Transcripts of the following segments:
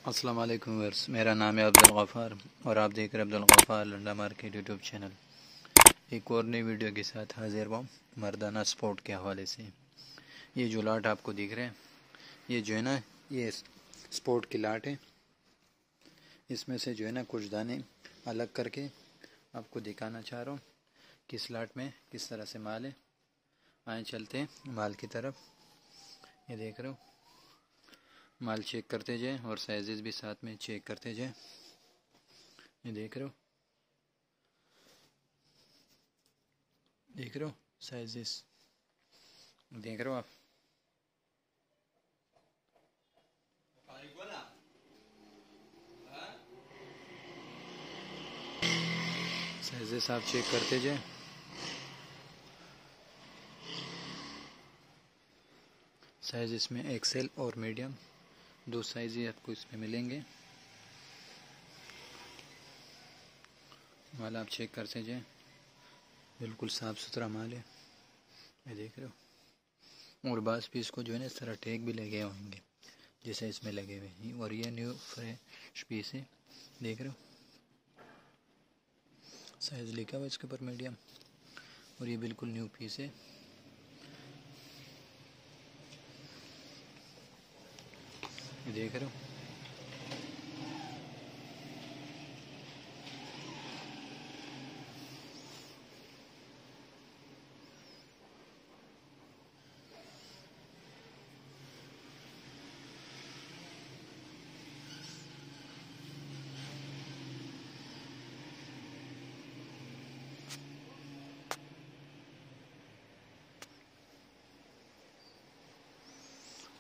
अस्सलाम वालेकुम व्यूअर्स, मेरा नाम है अब्दुल गफ़ार और आप देख रहे हैं Abdul Ghaffar Landa market YouTube channel. एक और नई वीडियो के साथ हाजिर हूँ मर्दाना स्पोर्ट के हवाले से। ये जो लाट आपको दिख रहे हैं, ये जो है ना, ये स्पोर्ट की लाट है। इसमें से जो है ना कुछ दाने अलग करके आपको दिखाना चाह रहा हूँ कि इस लाट में किस तरह से माल है। आए चलते हैं माल की तरफ। ये देख रहे हो, माल चेक करते जाए और साइजेस भी साथ में चेक करते जाए। ये देख रहे हो साइजेस देख रहे हो आप। साइजेस आप चेक करते जाए। साइज इसमें एक्सेल और मीडियम दो साइज ही आपको इसमें मिलेंगे। माल आप चेक करते जाए, बिल्कुल साफ़ सुथरा माल है। ये देख रहे हो, और बास पीस को जो है ना इस तरह टैग भी लगे होंगे जैसे इसमें लगे हुए हैं। और ये न्यू फ्रेश पीस है, देख रहे हो। साइज़ लिखा हुआ इसके ऊपर मीडियम, और ये बिल्कुल न्यू पीस है। ये देख रहे हो,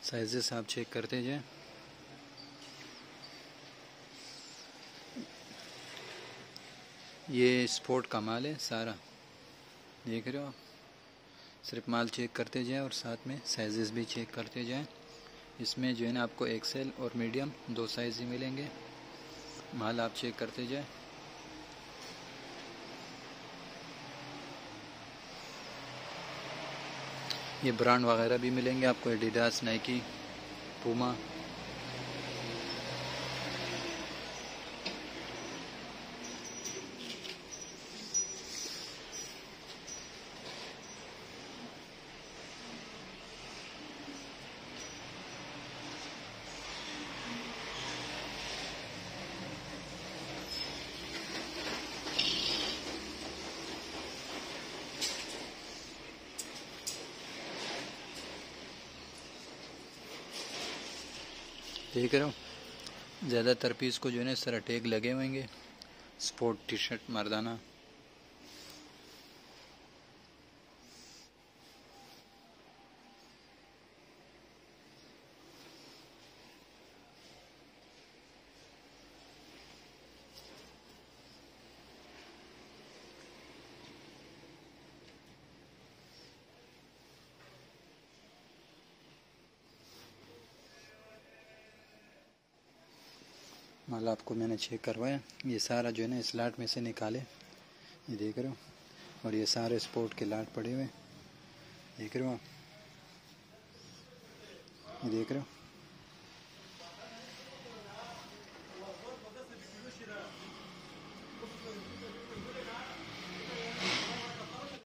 साइजेस आप चेक करते जाए। ये स्पोर्ट का माल है सारा, देख रहे हो आप। सिर्फ माल चेक करते जाए और साथ में साइजेस भी चेक करते जाए। इसमें जो है ना आपको एक्सेल और मीडियम दो साइज़ ही मिलेंगे। माल आप चेक करते जाए। ये ब्रांड वगैरह भी मिलेंगे आपको, एडिडास, नाइकी, पूमा। देख रहे हो, ज़्यादातर पीस को जो है ना इस तरह टैग लगे होंगे। स्पोर्ट टी शर्ट मर्दाना। माल आपको मैंने चेक करवाया। ये सारा जो है ना इस लाट में से निकाले, ये देख रहे हो। और ये सारे स्पोर्ट के लाट पड़े हुए, देख रहे हो आप। ये देख रहे हो।